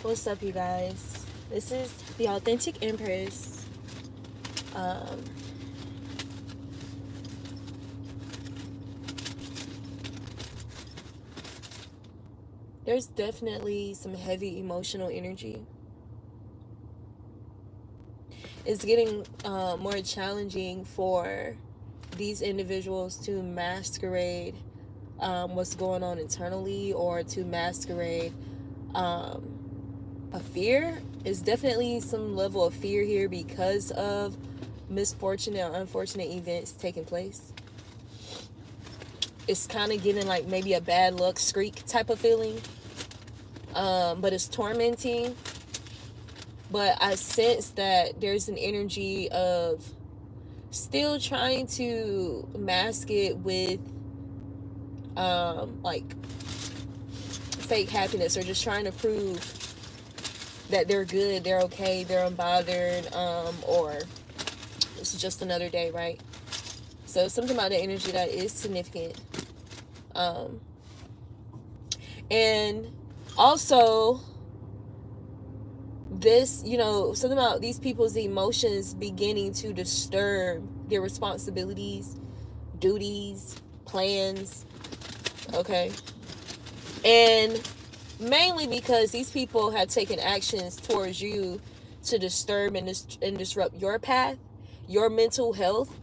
What's up, you guys? This is the Authentic Empress. There's definitely some heavy emotional energy. It's getting more challenging for these individuals to masquerade what's going on internally, or to masquerade a fear. Is definitely some level of fear here because of misfortunate or unfortunate events taking place. It's kind of getting like maybe a bad luck streak type of feeling, but it's tormenting. But I sense that there's an energy of still trying to mask it with like fake happiness, or just trying to prove that they're good, they're okay, they're unbothered, or it's just another day, right? So something about the energy that is significant. And also this, something about these people's emotions beginning to disturb their responsibilities, duties, plans, okay? And mainly because these people have taken actions towards you to disturb and disrupt your path, your mental health,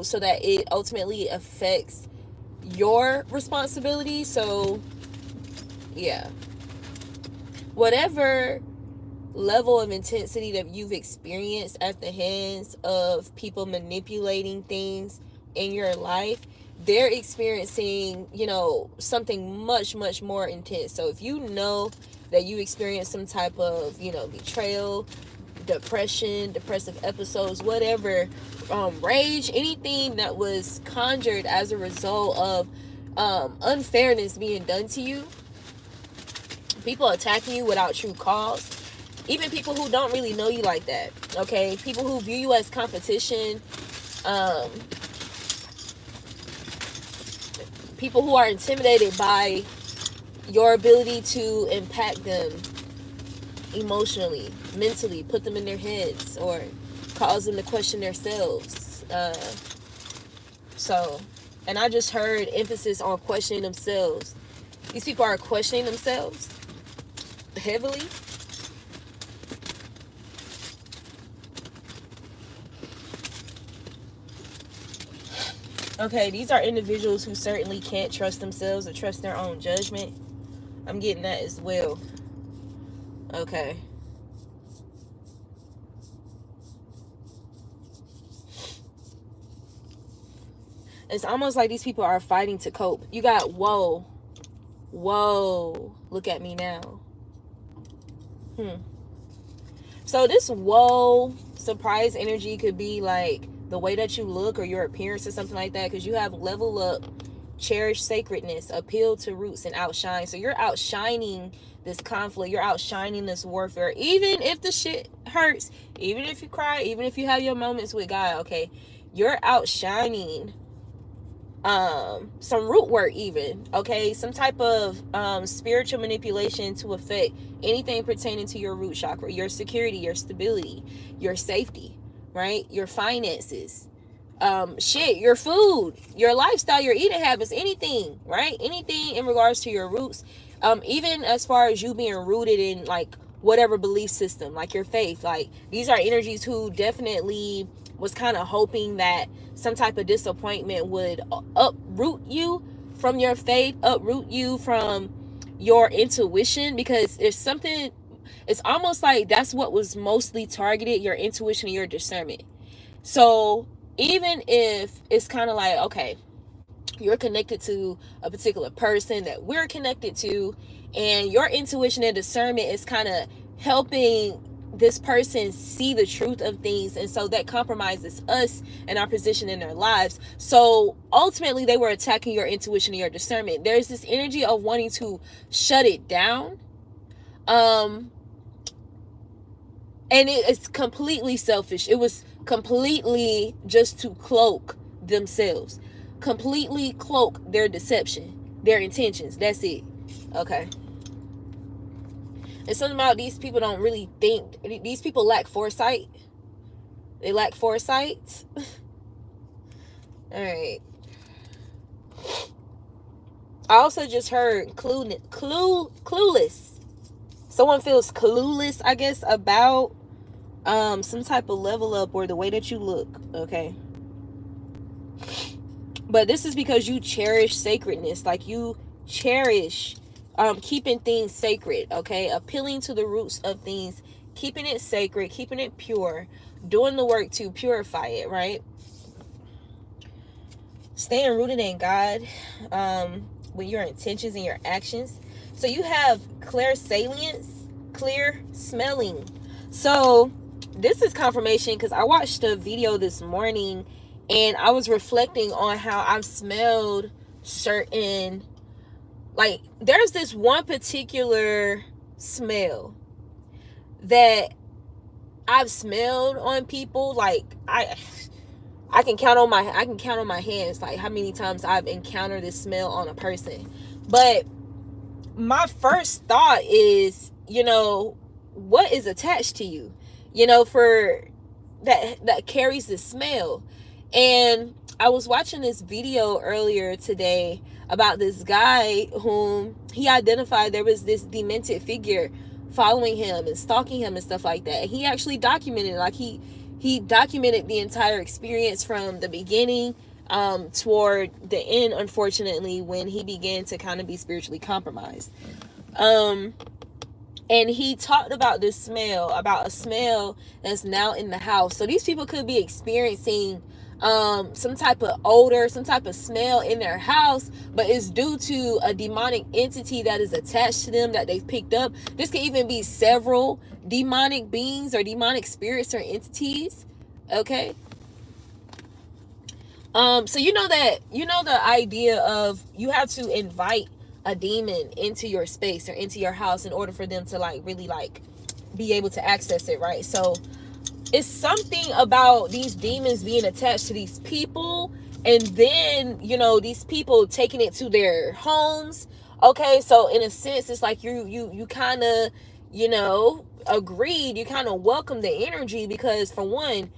so that it ultimately affects your responsibility. So, yeah. Whatever level of intensity that you've experienced at the hands of people manipulating things in your life, they're experiencing, something much, much more intense. So if you know that you experienced some type of, betrayal, depression, depressive episodes, whatever, rage, anything that was conjured as a result of unfairness being done to you, people attacking you without true cause, even people who don't really know you like that, okay? People who view you as competition, people who are intimidated by your ability to impact them emotionally, mentally, put them in their heads, or cause them to question themselves. And I just heard emphasis on questioning themselves. These people are questioning themselves heavily. Okay, these are individuals who certainly can't trust themselves or trust their own judgment. I'm getting that as well. Okay. It's almost like these people are fighting to cope. You got whoa. Whoa. Look at me now. So this whoa surprise energy could be like the way that you look or your appearance or something like that, because you have level up, cherish sacredness, appeal to roots, and outshine. So you're outshining this conflict, you're outshining this warfare, even if the shit hurts, even if you cry, even if you have your moments with God, okay? You're outshining some root work, even, okay? Some type of spiritual manipulation to affect anything pertaining to your root chakra, your security, your stability, your safety, right? Your finances, your food, your lifestyle, your eating habits, anything, right? Anything in regards to your roots, even as far as you being rooted in like whatever belief system, like your faith. Like, these are energies who definitely was kind of hoping that some type of disappointment would uproot you from your faith, uproot you from your intuition, because there's something, it's almost like that's what was mostly targeted, your intuition and your discernment. So even if it's kind of like, okay, you're connected to a particular person that we're connected to, and your intuition and discernment is kind of helping this person see the truth of things, and so that compromises us and our position in their lives. So ultimately they were attacking your intuition and your discernment. There's this energy of wanting to shut it down, and it's completely selfish. It was completely just to cloak themselves, completely cloak their deception, their intentions. That's it. Okay. It's something about these people don't really think. These people lack foresight. They lack foresight. All right. I also just heard clueless. Someone feels clueless, I guess, about some type of level up or the way that you look. Okay. But this is because you cherish sacredness. Like you cherish keeping things sacred. Okay. Appealing to the roots of things. Keeping it sacred. Keeping it pure. Doing the work to purify it. Right. Staying rooted in God. With your intentions and your actions. So you have clear salience. Clear smelling. So this is confirmation because I watched a video this morning and I was reflecting on how I've smelled certain, like there's this one particular smell that I've smelled on people. Like I can count on my hands like how many times I've encountered this smell on a person. But my first thought is, what is attached to you, for that carries the smell. And I was watching this video earlier today about this guy whom he identified there was this demented figure following him and stalking him and stuff like that. And he actually documented, like he documented the entire experience from the beginning toward the end, unfortunately, when he began to kind of be spiritually compromised. And he talked about this smell, about a smell that's now in the house. So these people could be experiencing some type of odor, some type of smell in their house, but it's due to a demonic entity that is attached to them that they've picked up. This could even be several demonic beings or demonic spirits or entities. Okay. So the idea of you have to invite a demon into your space or into your house in order for them to really be able to access it, right? So it's something about these demons being attached to these people, and then these people taking it to their homes. Okay, so in a sense it's like you kind of agreed, you kind of welcome the energy, because for one,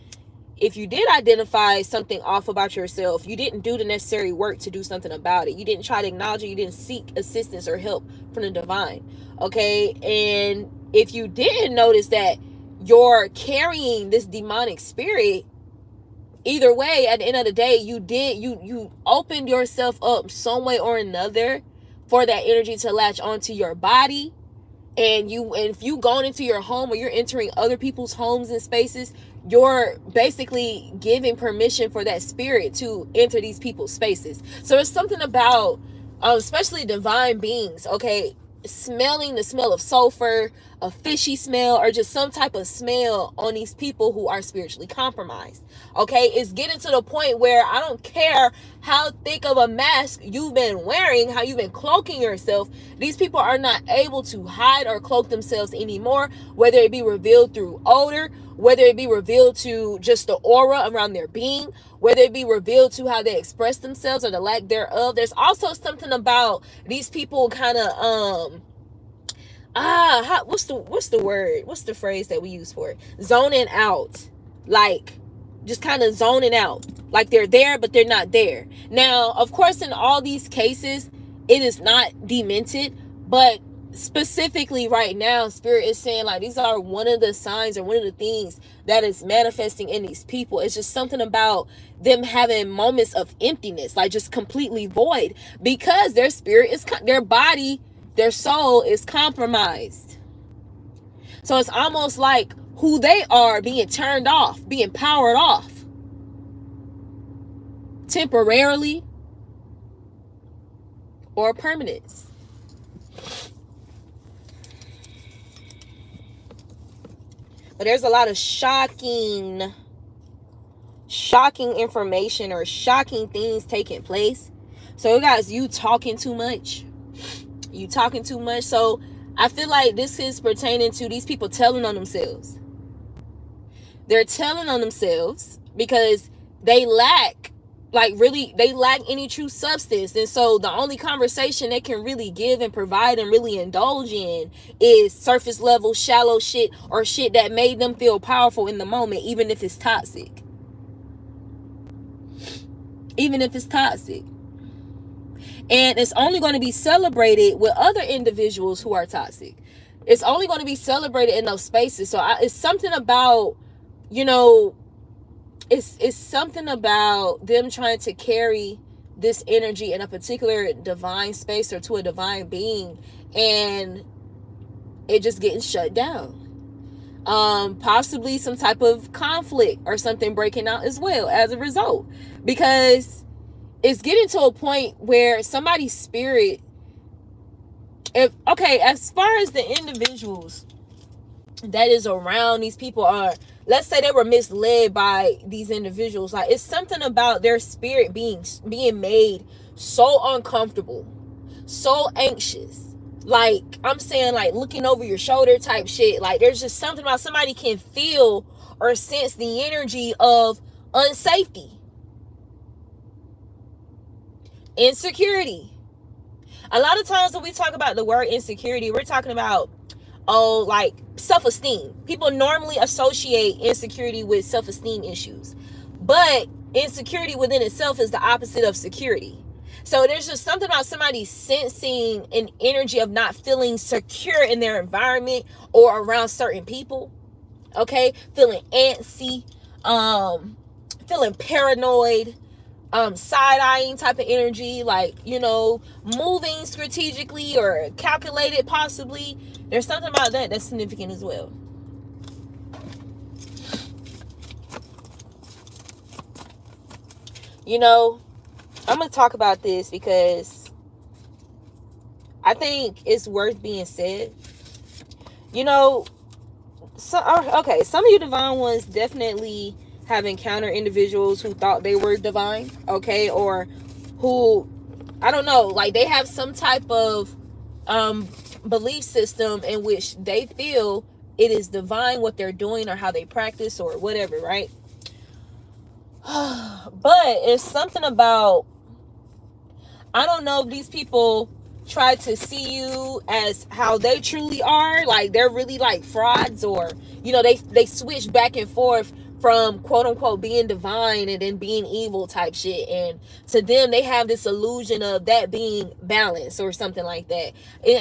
if you did identify something off about yourself, you didn't do the necessary work to do something about it. You didn't try to acknowledge it. You didn't seek assistance or help from the divine. Okay. And if you didn't notice that you're carrying this demonic spirit, either way, at the end of the day, you opened yourself up some way or another for that energy to latch onto your body. And if you gone into your home or you're entering other people's homes and spaces, you're basically giving permission for that spirit to enter these people's spaces. So it's something about, especially divine beings, okay, smelling the smell of sulfur, a fishy smell, or just some type of smell on these people who are spiritually compromised. Okay, it's getting to the point where I don't care how thick of a mask you've been wearing, how you've been cloaking yourself. These people are not able to hide or cloak themselves anymore, whether it be revealed through odor, whether it be revealed to just the aura around their being, whether it be revealed to how they express themselves or the lack thereof. There's also something about these people kind of what's the word? What's the phrase that we use for it? Zoning out. Like just kind of zoning out. Like they're there, but they're not there. Now, of course, in all these cases, it is not demented, but specifically right now, Spirit is saying like these are one of the signs or one of the things that is manifesting in these people. It's just something about them having moments of emptiness, like just completely void, because their spirit is, their body, their soul is compromised. So it's almost like who they are being turned off, being powered off temporarily or permanence. But there's a lot of shocking information or shocking things taking place. So guys, you talking too much. So I feel like this is pertaining to these people telling on themselves. They're telling on themselves because they lack like really, they lack any true substance. And so the only conversation they can really give and provide and really indulge in is surface level, shallow shit, or shit that made them feel powerful in the moment, even if it's toxic. Even if it's toxic. And it's only going to be celebrated with other individuals who are toxic. It's only going to be celebrated in those spaces. So it's something about, you know, it's something about them trying to carry this energy in a particular divine space or to a divine being, and it just getting shut down. Possibly some type of conflict or something breaking out as well as a result, because it's getting to a point where somebody's spirit, as far as the individuals that is around these people are, let's say they were misled by these individuals, like it's something about their spirit being made so uncomfortable, so anxious, like I'm saying, like looking over your shoulder type shit. Like there's just something about, somebody can feel or sense the energy of unsafety, insecurity. A lot of times when we talk about the word insecurity, we're talking about, like self-esteem. People normally associate insecurity with self-esteem issues, but insecurity within itself is the opposite of security. So there's just something about somebody sensing an energy of not feeling secure in their environment or around certain people. Okay, feeling antsy, feeling paranoid, side-eyeing type of energy, like, you know, moving strategically or calculated possibly. There's something about that that's significant as well. You know, I'm going to talk about this because I think it's worth being said. You know, some of you divine ones definitely have encountered individuals who thought they were divine, okay, or who, I don't know, like they have some type of belief system in which they feel it is divine what they're doing or how they practice or whatever, right? But it's something about, I don't know if these people try to see you as how they truly are, like they're really like frauds, or, you know, they switch back and forth from quote unquote being divine and then being evil type shit, and to them they have this illusion of that being balance or something like that.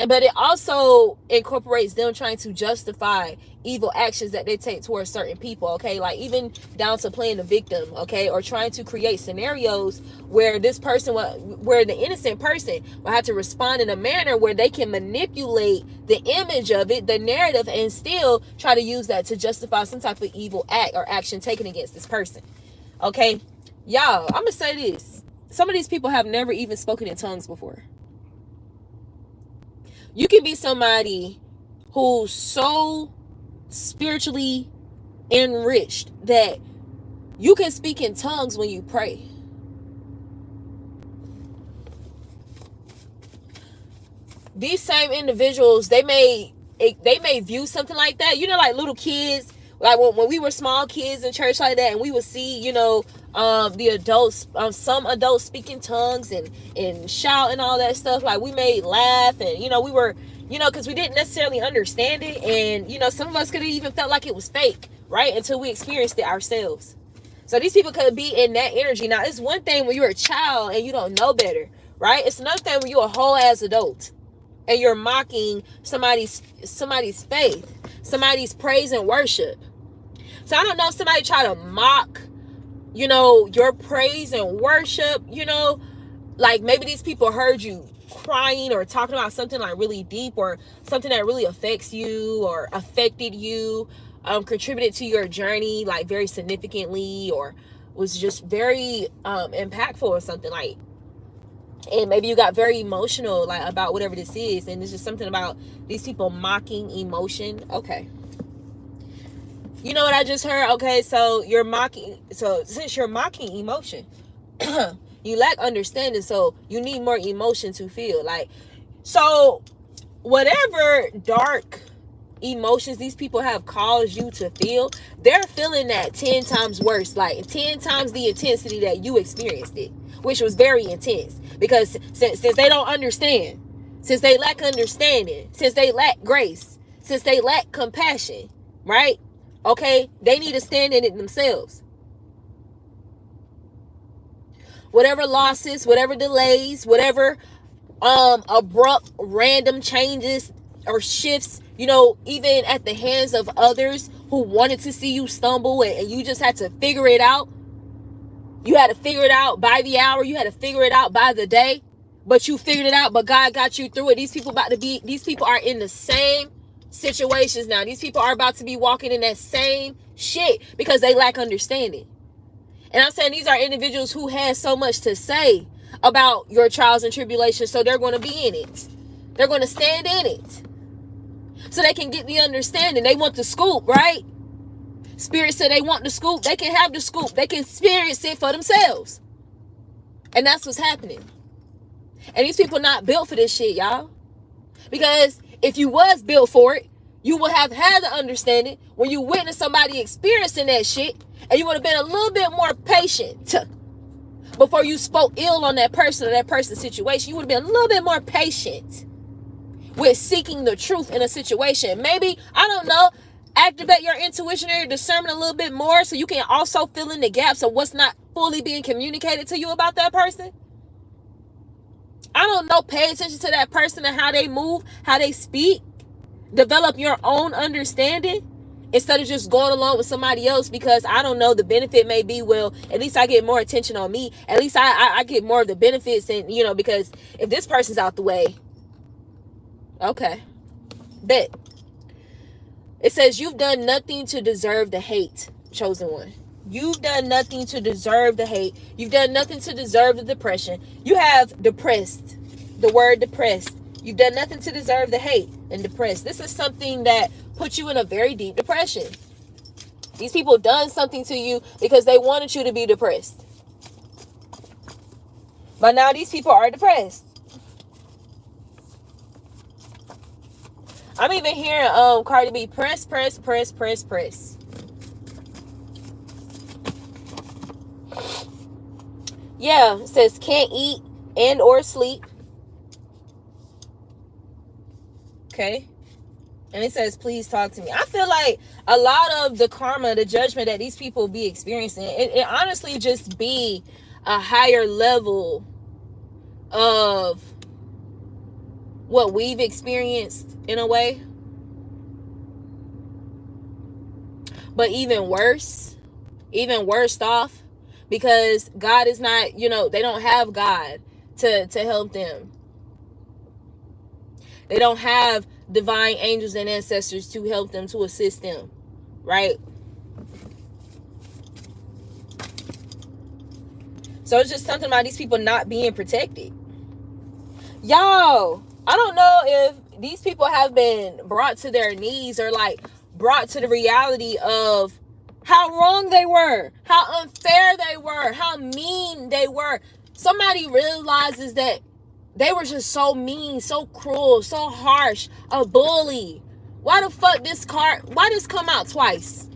But it also incorporates them trying to justify evil actions that they take towards certain people, okay, like even down to playing the victim, okay, or trying to create scenarios where this person where the innocent person will have to respond in a manner where they can manipulate the image of it, the narrative, and still try to use that to justify some type of evil act or action taken against this person. Okay, y'all, I'm gonna say this, some of these people have never even spoken in tongues before. You can be somebody who's so spiritually enriched that you can speak in tongues when you pray. These same individuals, they may view something like that, you know, like little kids, like when we were small kids in church like that, and we would see, you know, the adults, some adults speak in tongues and shout and all that stuff, like we may laugh, and, you know, we were, you know, because we didn't necessarily understand it, and, you know, some of us could have even felt like it was fake, right, until we experienced it ourselves. So these people could be in that energy. Now, it's one thing when you're a child and you don't know better, right? It's another thing when you're a whole ass adult and you're mocking somebody's faith, somebody's praise and worship. So I don't know if somebody try to mock, you know, your praise and worship, you know, like maybe these people heard you crying or talking about something like really deep, or something that really affects you or affected you, contributed to your journey like very significantly, or was just very impactful or something, like, and maybe you got very emotional like about whatever this is, and it's just something about these people mocking emotion. Okay, you know what I just heard? Okay, so you're mocking, so since you're mocking emotion, you lack understanding, so you need more emotion to feel like. So whatever dark emotions these people have caused you to feel, they're feeling that 10 times worse, like 10 times the intensity that you experienced it, which was very intense. Because since they don't understand, since they lack understanding, since they lack grace, since they lack compassion, right? Okay, they need to stand in it themselves. Whatever losses, whatever delays, whatever abrupt random changes or shifts, you know, even at the hands of others who wanted to see you stumble, and you just had to figure it out. You had to figure it out by the hour, you had to figure it out by the day, but you figured it out, but God got you through it. These people are in the same situations now. These people are about to be walking in that same shit because they lack understanding. And I'm saying these are individuals who had so much to say about your trials and tribulations, so they're going to be in it. They're going to stand in it so they can get the understanding. They want the scoop, right? Spirit said they want the scoop. They can have the scoop. They can experience it for themselves. And that's what's happening. And these people not built for this shit, y'all. Because if you was built for it, you would have had the understanding when you witness somebody experiencing that shit, and you would have been a little bit more patient before you spoke ill on that person or that person's situation. You would have been a little bit more patient with seeking the truth in a situation. Maybe, I don't know, activate your intuition or your discernment a little bit more so you can also fill in the gaps of what's not fully being communicated to you about that person. I don't know, pay attention to that person and how they move, how they speak. Develop your own understanding instead of just going along with somebody else because, I don't know, the benefit may be, well, at least I get more attention on me. At least I get more of the benefits, and, you know, because if this person's out the way, okay, bet. It says you've done nothing to deserve the hate, chosen one. You've done nothing to deserve the hate. You've done nothing to deserve the depression. You have depressed, the word depressed. You've done nothing to deserve the hate and depressed. This is something that puts you in a very deep depression. These people done something to you because they wanted you to be depressed. But now these people are depressed. I'm even hearing Cardi B, press. Yeah, it says can't eat and or sleep. Okay. And it says, please talk to me. I feel like a lot of the karma, the judgment that these people be experiencing, it honestly just be a higher level of what we've experienced in a way. But even worse off, because God is not, you know, they don't have God to help them. They don't have divine angels and ancestors to help them, to assist them, right? So it's just something about these people not being protected. Y'all, I don't know if these people have been brought to their knees or like brought to the reality of how wrong they were, how unfair they were, how mean they were. Somebody realizes that they were just so mean, so cruel, so harsh, a bully. Why the fuck why this come out twice?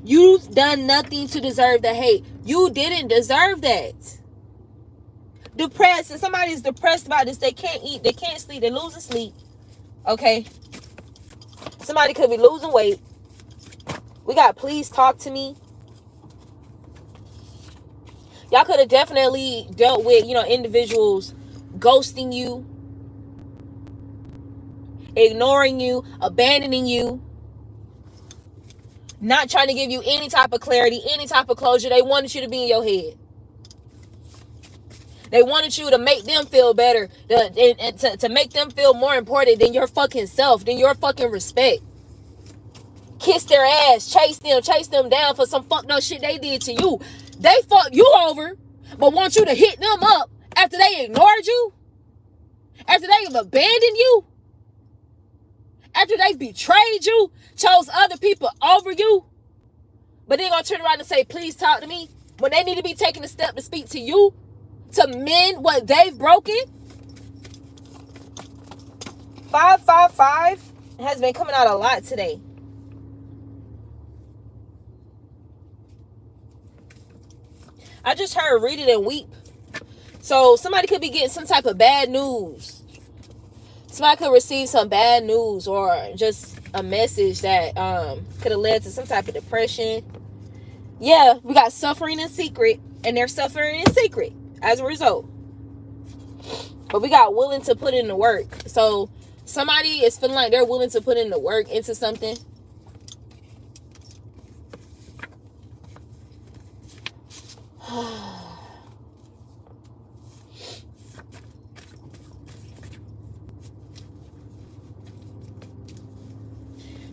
You've done nothing to deserve the hate. You didn't deserve that. Depressed, and somebody's depressed about this. They can't eat, they can't sleep, they're losing sleep. Okay. Somebody could be losing weight. We got please talk to me. Y'all could have definitely dealt with, you know, individuals ghosting you, ignoring you, abandoning you, not trying to give you any type of clarity, any type of closure. They wanted you to be in your head. They wanted you to make them feel better, and to make them feel more important than your fucking self, than your fucking respect. Kiss their ass, chase them down for some fucked up shit they did to you. They fucked you over, but want you to hit them up after they ignored you, after they've abandoned you, after they've betrayed you, chose other people over you. But they're gonna turn around and say, please talk to me, when they need to be taking a step to speak to you, to mend what they've broken. 555. has been coming out a lot today. I just heard read it and weep. So somebody could be getting some type of bad news. Somebody could receive some bad news or just a message that could have led to some type of depression. Yeah, we got suffering in secret, and they're suffering in secret as a result. But we got willing to put in the work. So somebody is feeling like they're willing to put in the work into something.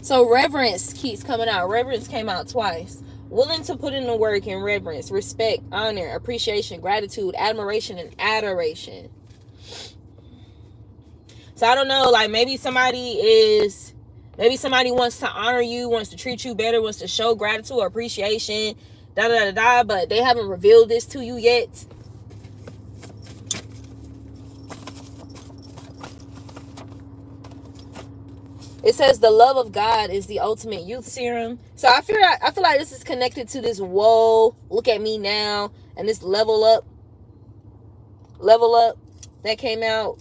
So reverence keeps coming out. Reverence came out twice. Willing to put in the work and reverence, respect, honor, appreciation, gratitude, admiration, and adoration. So I don't know, like maybe somebody wants to honor you, wants to treat you better, wants to show gratitude or appreciation, but they haven't revealed this to you yet. It says the love of God is the ultimate youth serum. So I feel like this is connected to this whoa, look at me now, and this level up that came out.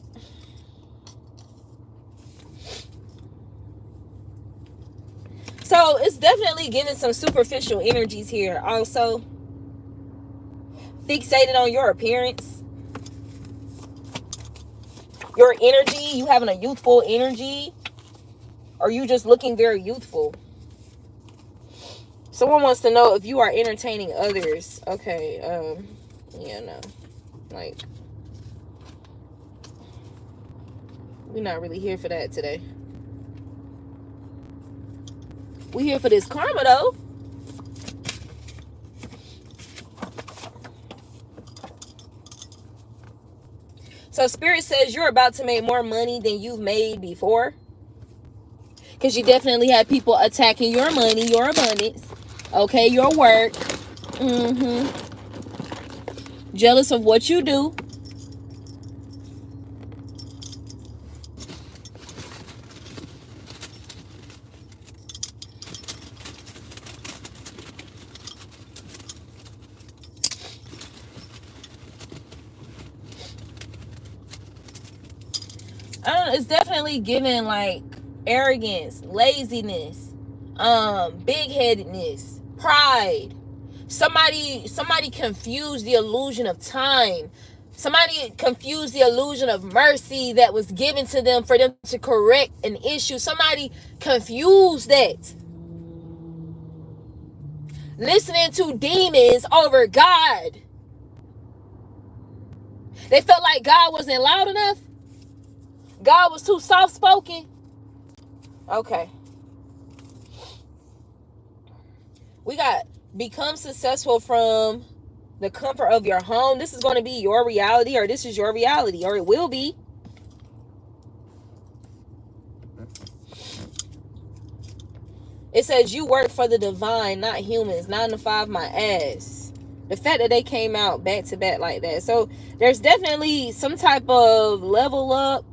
So it's definitely giving some superficial energies here. Also, fixated on your appearance, your energy, you having a youthful energy, or you just looking very youthful. Someone wants to know if you are entertaining others. Okay, yeah, no. Like, we're not really here for that today. We here for this karma, though. So Spirit says you're about to make more money than you've made before. Because you definitely had people attacking your money, your abundance. Okay, your work. Jealous of what you do. I don't know, it's definitely giving like arrogance, laziness, big-headedness, pride. Somebody confused the illusion of time. Somebody confused the illusion of mercy that was given to them for them to correct an issue. Somebody confused that. Listening to demons over God. They felt like God wasn't loud enough. God was too soft-spoken. Okay. We got become successful from the comfort of your home. This is going to be your reality, or this is your reality, or it will be. It says you work for the divine, not humans. 9 to 5, my ass. The fact that they came out back to back like that. So there's definitely some type of level up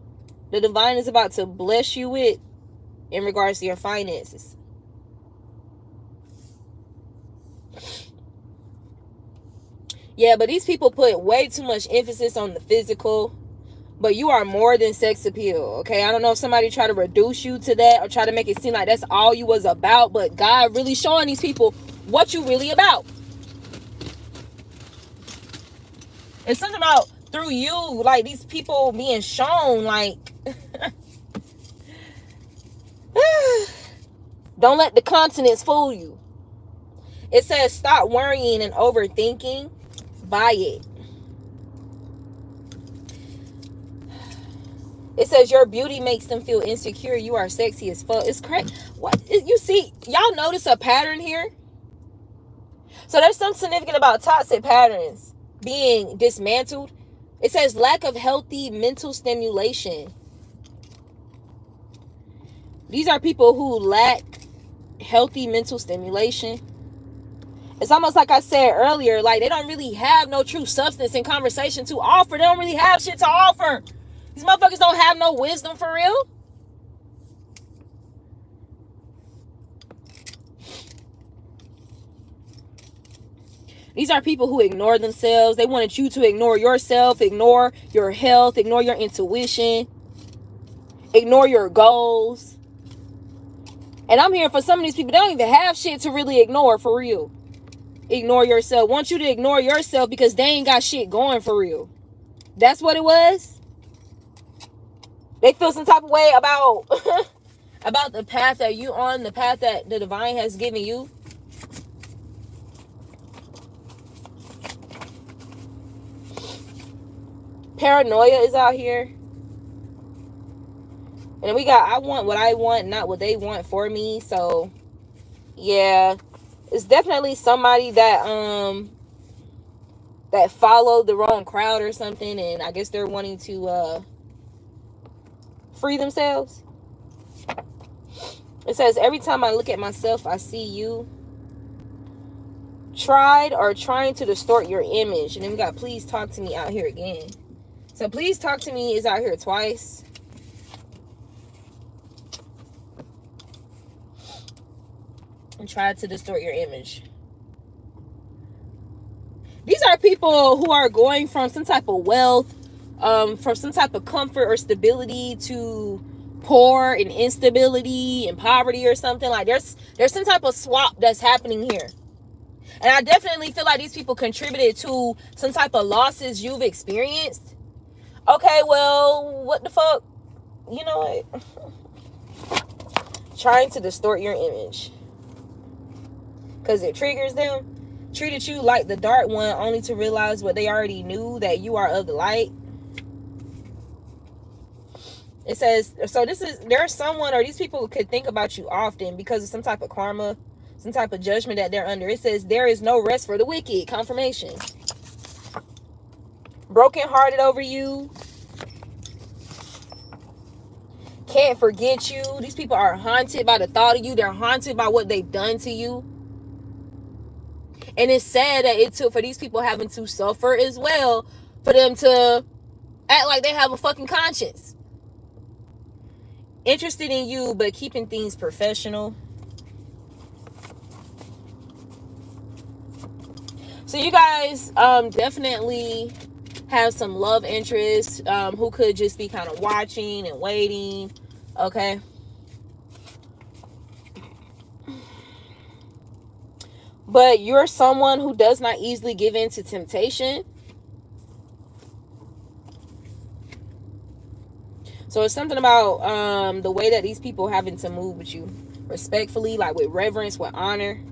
the divine is about to bless you with in regards to your finances. Yeah, but these people put way too much emphasis on the physical. But you are more than sex appeal, okay? I don't know if somebody try to reduce you to that or try to make it seem like that's all you was about. But God really showing these people what you really about. It's something about through you, like these people being shown, like... Don't let the continents fool you. It says stop worrying and overthinking. Buy it. It says your beauty makes them feel insecure. You are sexy as fuck. It's crazy. What you see? Y'all notice a pattern here? So there's something significant about toxic patterns being dismantled. It says lack of healthy mental stimulation. These are people who lack healthy mental stimulation. It's almost like I said earlier, like they don't really have no true substance in conversation to offer. They don't really have shit to offer. These motherfuckers don't have no wisdom for real. These are people who ignore themselves. They wanted you to ignore yourself, ignore your health, ignore your intuition, ignore your goals. And I'm here for some of these people. They don't even have shit to really ignore, for real. Ignore yourself. Want you to ignore yourself because they ain't got shit going, for real. That's what it was. They feel some type of way about about the path that you on, the path that the divine has given you. Paranoia is out here. And then we got, I want what I want, not what they want for me. So yeah, it's definitely somebody that that followed the wrong crowd or something, and I guess they're wanting to free themselves. It says, every time I look at myself, I see you. Tried or trying to distort your image. And then we got, please talk to me out here again. So please talk to me is out here twice. And tried to distort your image. These are people who are going from some type of wealth, from some type of comfort or stability to poor and instability and poverty or something. Like there's some type of swap that's happening here. And I definitely feel like these people contributed to some type of losses you've experienced. Okay, well, what the fuck? You know what? Trying to distort your image. Because it triggers them. Treated you like the dark one only to realize what they already knew, that you are of the light. It says, so there's someone, or these people could think about you often because of some type of karma, some type of judgment that they're under. It says, there is no rest for the wicked. Confirmation. Brokenhearted over you. Can't forget you. These people are haunted by the thought of you. They're haunted by what they've done to you. And it's sad that it took for these people having to suffer as well for them to act like they have a fucking conscience. Interested in you, but keeping things professional. So you guys definitely have some love interests who could just be kind of watching and waiting. Okay. But you're someone who does not easily give in to temptation. So it's something about the way that these people having to move with you respectfully, like with reverence, with honor.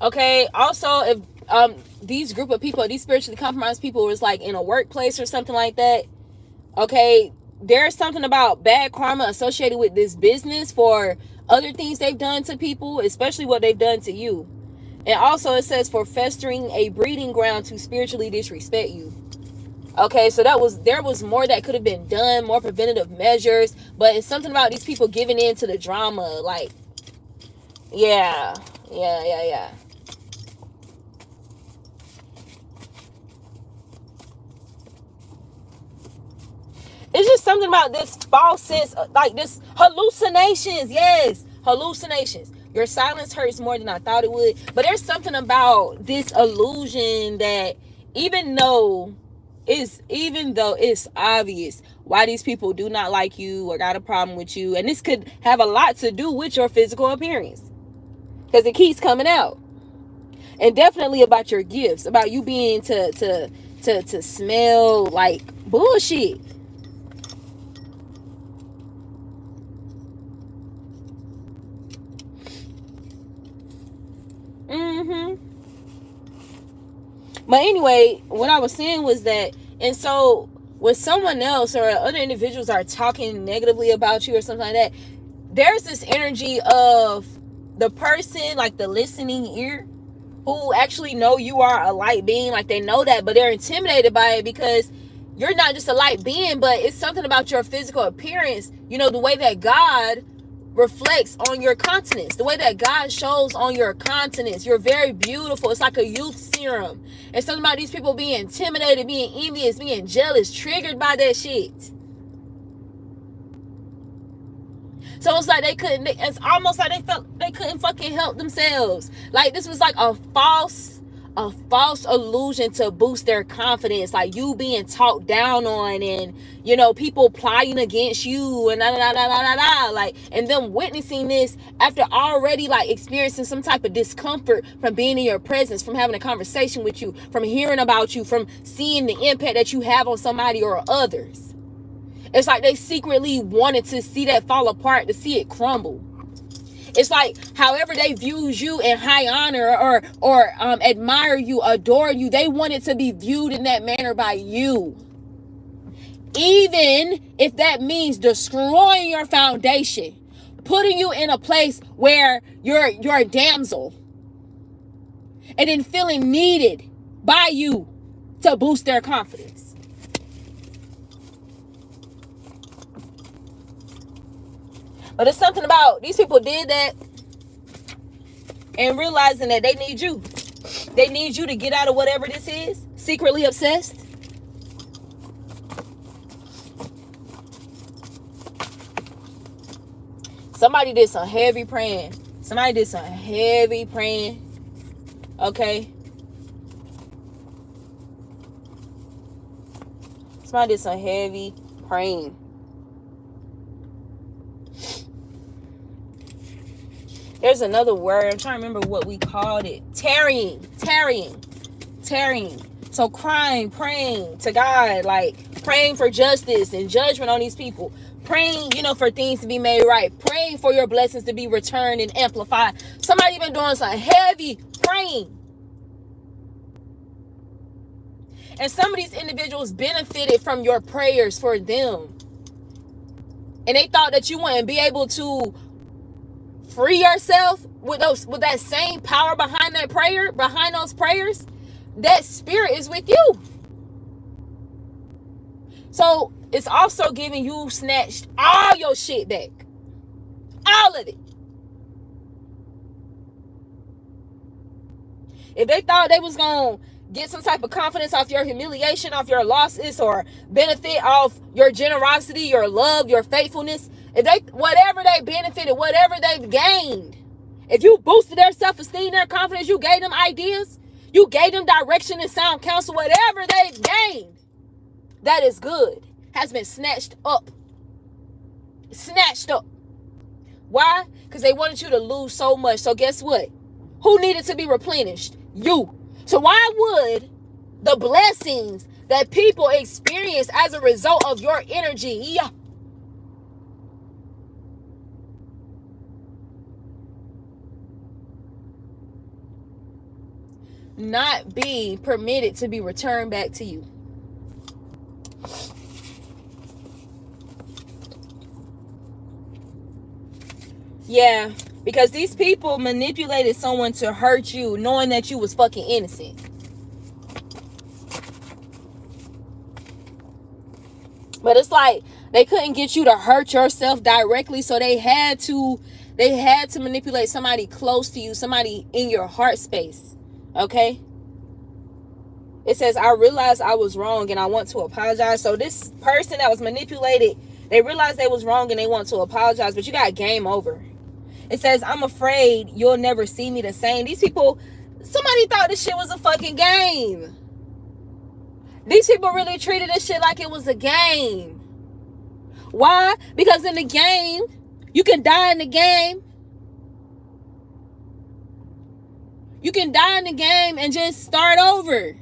Okay, also if these group of people, these spiritually compromised people was like in a workplace or something like that, okay, there's something about bad karma associated with this business for other things they've done to people, especially what they've done to you. And also it says for festering a breeding ground to spiritually disrespect you. Okay, so there was more that could have been done, more preventative measures, but it's something about these people giving in to the drama. Like, yeah. It's just something about this false sense, like this hallucinations. Yes, hallucinations. Your silence hurts more than I thought it would. But there's something about this illusion that even though it's obvious why these people do not like you or got a problem with you, and this could have a lot to do with your physical appearance because it keeps coming out, and definitely about your gifts, about you being to smell like bullshit. But anyway, what I was saying was that, and so when someone else or other individuals are talking negatively about you or something like that, there's this energy of the person, like the listening ear, who actually know you are a light being, like they know that, but they're intimidated by it because you're not just a light being, but it's something about your physical appearance, you know, the way that God reflects on your countenance, the way that God shows on your countenance. You're very beautiful. It's like a youth serum. And something about these people being intimidated, being envious, being jealous, triggered by that shit. So it's like it's almost like they felt they couldn't fucking help themselves. Like this was like a false illusion to boost their confidence. Like you being talked down on, and you know, people plotting against you, and like, and them witnessing this after already like experiencing some type of discomfort from being in your presence, from having a conversation with you, from hearing about you, from seeing the impact that you have on somebody or others. It's like they secretly wanted to see that fall apart, to see it crumble. It's like however they views you in high honor or admire you, adore you, they want it to be viewed in that manner by you. Even if that means destroying your foundation, putting you in a place where you're a damsel, and then feeling needed by you to boost their confidence. But it's something about these people did that and realizing that they need you. They need you to get out of whatever this is. Secretly obsessed. Somebody did some heavy praying. Okay? Somebody did some heavy praying. There's another word. I'm trying to remember what we called it. Tarrying. So crying, praying to God, like praying for justice and judgment on these people. Praying, you know, for things to be made right. Praying for your blessings to be returned and amplified. Somebody been doing some heavy praying. And some of these individuals benefited from your prayers for them. And they thought that you wouldn't be able to free yourself with that same power behind that prayer, behind those prayers. That spirit is with you. So it's also giving you snatched all your shit back. All of it. If they thought they was going to get some type of confidence off your humiliation, off your losses, or benefit off your generosity, your love, your faithfulness, if they, whatever they benefited, whatever they've gained, if you boosted their self-esteem, their confidence, you gave them ideas, you gave them direction and sound counsel, whatever they've gained, that is good, has been snatched up. Snatched up. Why? Because they wanted you to lose so much. So guess what? Who needed to be replenished? You. So why would the blessings that people experience as a result of your energy not be permitted to be returned back to you? Yeah, because these people manipulated someone to hurt you, knowing that you was fucking innocent. But it's like they couldn't get you to hurt yourself directly, so they had to manipulate somebody close to you, somebody in your heart space. Okay? It says, I realized I was wrong and I want to apologize. So this person that was manipulated, they realized they was wrong and they want to apologize, but you got game over. It says, I'm afraid you'll never see me the same. These people, somebody thought this shit was a fucking game. These people really treated this shit like it was a game. Why? Because in the game, you can die in the game. You can die in the game and just start over.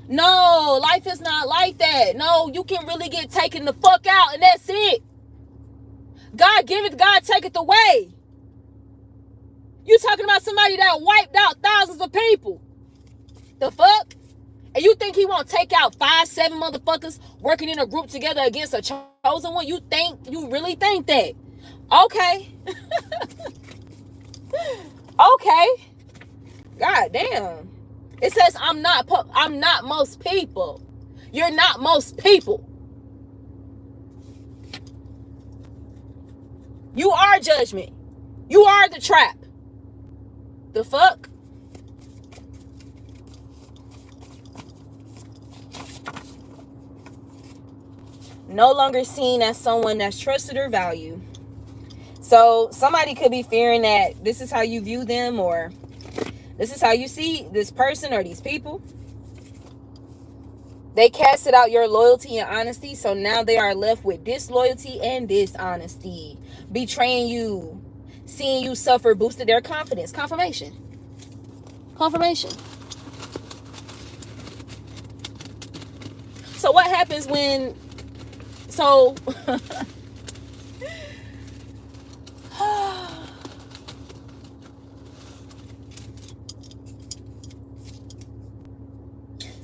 No, life is not like that. No, you can really get taken the fuck out and that's it. God giveth, God taketh away. You talking about somebody that wiped out thousands of people. The fuck? And you think he won't take out 5-7 motherfuckers working in a group together against a chosen one? You really think that? Okay. Okay. God damn. It says I'm not most people. You're not most people. You are judgment. You are the trap. The fuck? No longer seen as someone that's trusted or valued. So somebody could be fearing that this is how you view them, or this is how you see this person or these people. They casted out your loyalty and honesty, so now they are left with disloyalty and dishonesty. Betraying you, seeing you suffer boosted their confidence. Confirmation. Confirmation. So what happens when... So...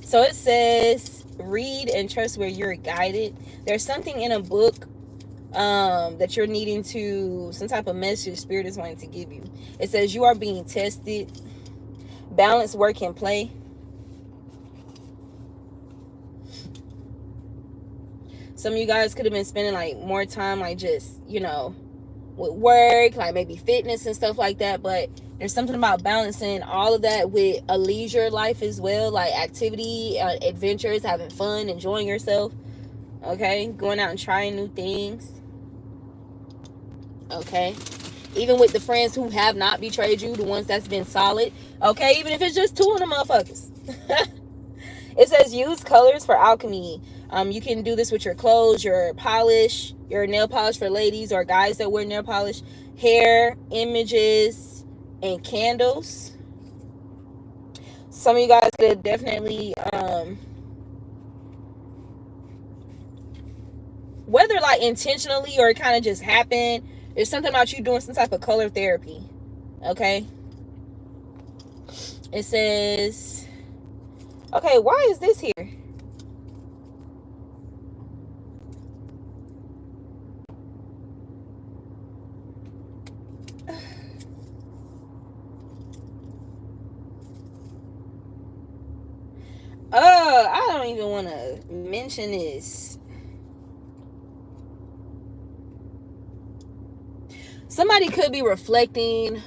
So it says, read and trust where you're guided. There's something in a book that you're needing to, some type of message Spirit is wanting to give you. It says you are being tested. Balance work and play. Some of you guys could have been spending like more time like just, you know, with work, like maybe fitness and stuff like that, but there's something about balancing all of that with a leisure life as well, like activity, adventures, having fun, enjoying yourself. Okay, going out and trying new things. Okay, even with the friends who have not betrayed you, the ones that's been solid. Okay, even if it's just 2 of them motherfuckers. It says use colors for alchemy. You can do this with your clothes, your polish, your nail polish for ladies or guys that wear nail polish, hair, images, and candles. Some of you guys could definitely, whether like intentionally or it kind of just happened, there's something about you doing some type of color therapy. Okay. It says, okay, why is this here? I don't even want to mention this. Somebody could be reflecting,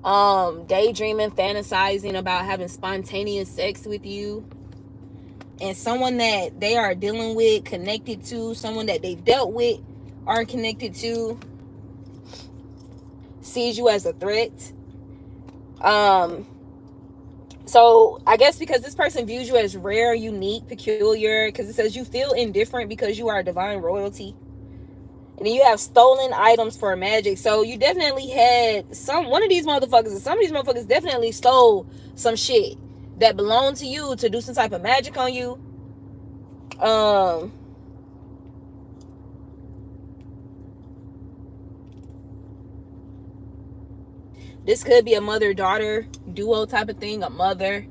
daydreaming, fantasizing about having spontaneous sex with you. And someone that they are dealing with, connected to, someone that they've dealt with, are connected to, sees you as a threat. So I guess because this person views you as rare, unique, peculiar, because it says you feel indifferent because you are divine royalty. And then you have stolen items for magic. So you definitely had one of these motherfuckers, and some of these motherfuckers definitely stole some shit that belonged to you to do some type of magic on you. This could be a mother-daughter duo type of thing, a mother,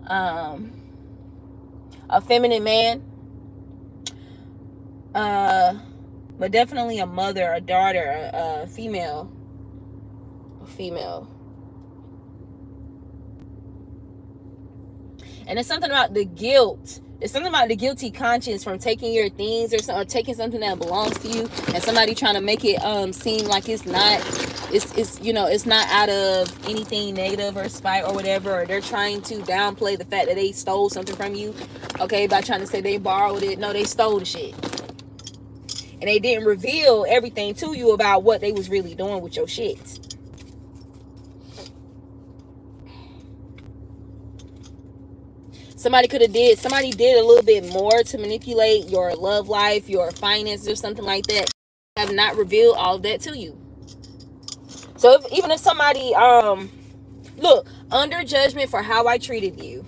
a feminine man, but definitely a mother, a daughter, a female. And it's something about the guilt. It's something about the guilty conscience from taking your things or taking something that belongs to you, and somebody trying to make it seem like it's not. It's you know, it's not out of anything negative or spite or whatever, or they're trying to downplay the fact that they stole something from you, okay, by trying to say they borrowed it. No, they stole the shit. And they didn't reveal everything to you about what they was really doing with your shit. Somebody did a little bit more to manipulate your love life, your finances, or something like that. Have not revealed all of that to you. So even if somebody, look, under judgment for how I treated you.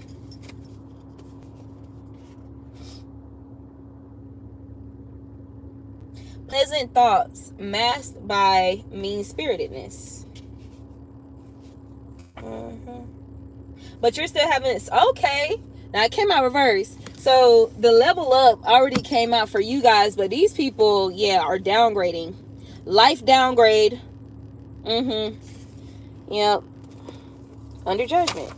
Pleasant thoughts masked by mean-spiritedness. But you're still having this. Okay. Now it came out reverse. So the level up already came out for you guys, but these people, yeah, are downgrading. Life downgrade. Yep. Under judgment.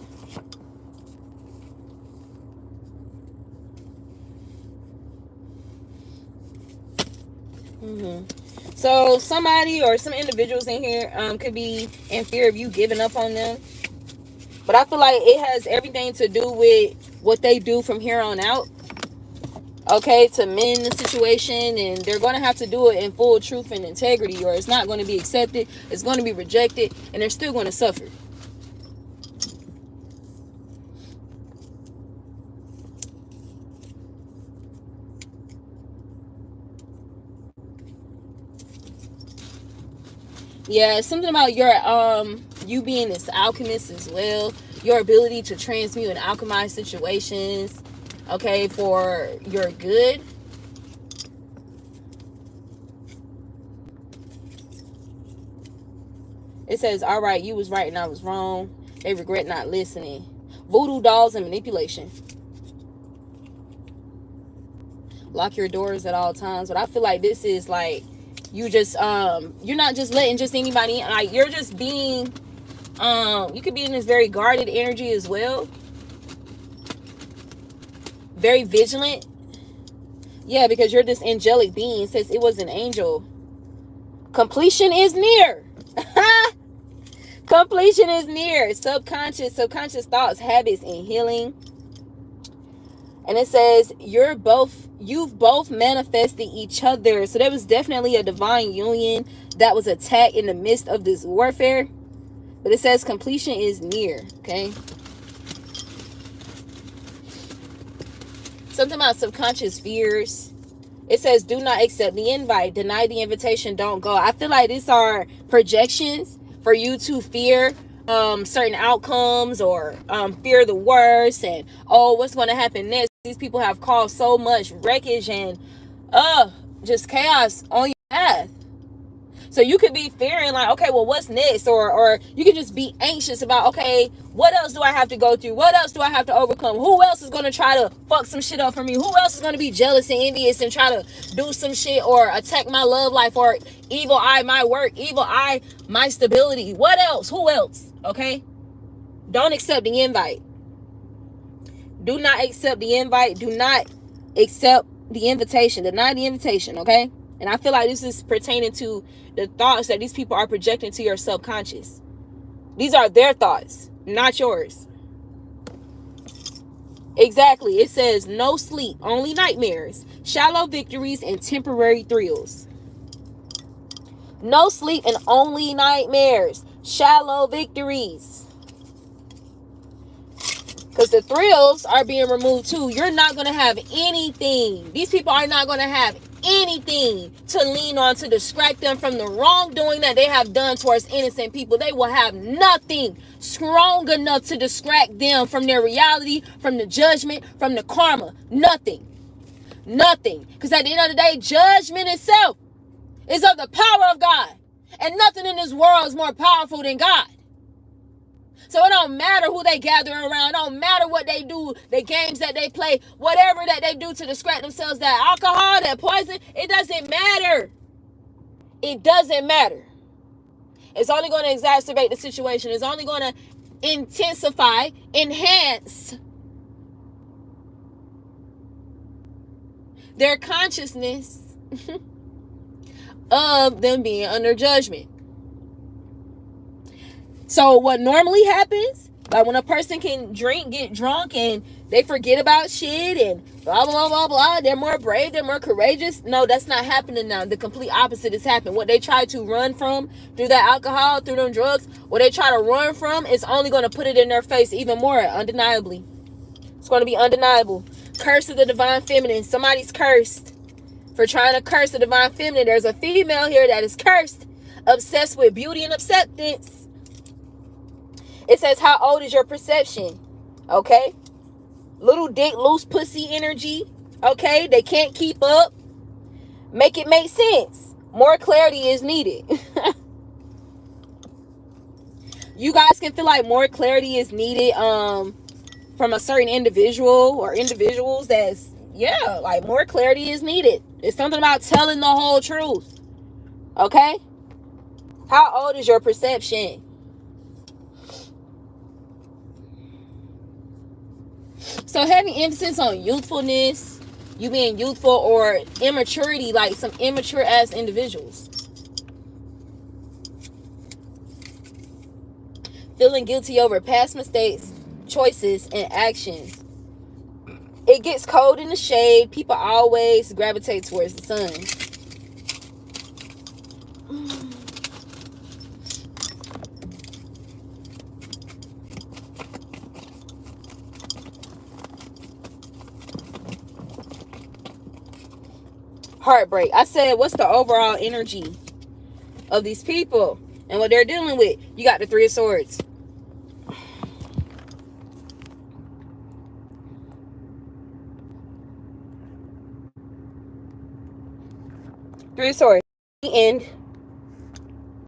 So somebody or some individuals in here could be in fear of you giving up on them. But I feel like it has everything to do with what they do from here on out. okay, to mend the situation, and they're going to have to do it in full truth and integrity, or it's not going to be accepted, it's going to be rejected, and they're still going to suffer. Yeah, it's something about your you being this alchemist as well, your ability to transmute and alchemize situations, okay, for your good. It says, all right, you was right and I was wrong. They regret not listening. Voodoo dolls and manipulation. Lock your doors at all times. But I feel like this is like, you just you're not just letting just anybody in. Like, you're just being you could be in this very guarded energy as well, very vigilant. Yeah, because you're this angelic being. It says it was an angel. Completion is near. Completion is near. Subconscious thoughts, habits, and healing. And it says you've both manifested each other. So there was definitely a divine union that was attacked in the midst of this warfare. But it says completion is near. Okay. Something about subconscious fears. It says do not accept the invite, deny the invitation, don't go. I feel like these are projections for you to fear certain outcomes, or fear the worst, and what's going to happen next. These people have caused so much wreckage and just chaos on your path. So you could be fearing like, okay, well, what's next? Or you could just be anxious about, okay, what else do I have to go through? What else do I have to overcome? Who else is going to try to fuck some shit up for me? Who else is going to be jealous and envious and try to do some shit or attack my love life, or evil eye my work, evil eye my stability? What else? Who else? Okay? Don't accept the invite. Do not accept the invite. Do not accept the invitation. Deny the invitation, okay? And I feel like this is pertaining to the thoughts that these people are projecting to your subconscious. These are their thoughts, not yours. Exactly. It says no sleep, only nightmares, shallow victories, and temporary thrills. No sleep and only nightmares, shallow victories. Because the thrills are being removed too. You're not going to have anything. These people are not going to have anything to lean on to distract them from the wrongdoing that they have done towards innocent people. They will have nothing strong enough to distract them from their reality, from the judgment, from the karma. Nothing. Nothing. Because at the end of the day, judgment itself is of the power of God. And nothing in this world is more powerful than God. So it don't matter who they gather around. It don't matter what they do, the games that they play, whatever that they do to distract themselves, that alcohol, that poison, it doesn't matter. It doesn't matter. It's only going to exacerbate the situation. It's only going to intensify, enhance their consciousness of them being under judgment. So what normally happens, like when a person can get drunk and they forget about shit and blah, blah, blah, blah, they're more brave, they're more courageous. No, that's not happening now. The complete opposite is happening. What they try to run from through that alcohol, through them drugs, what they try to run from is only going to put it in their face even more, undeniably. It's going to be undeniable. Curse of the divine feminine. Somebody's cursed for trying to curse the divine feminine. There's a female here that is cursed, obsessed with beauty and acceptance. It says, how old is your perception? Okay. Little dick, loose pussy energy. Okay. They can't keep up. Make it make sense. More clarity is needed. You guys can feel like more clarity is needed from a certain individual or individuals that's, yeah, like more clarity is needed. It's something about telling the whole truth. Okay. How old is your perception? So having emphasis on youthfulness, you being youthful, or immaturity, like some immature ass individuals. Feeling guilty over past mistakes, choices, and actions. It gets cold in the shade. People always gravitate towards the sun. Heartbreak. I said, what's the overall energy of these people and what they're dealing with? You got the Three of Swords. Three of Swords. And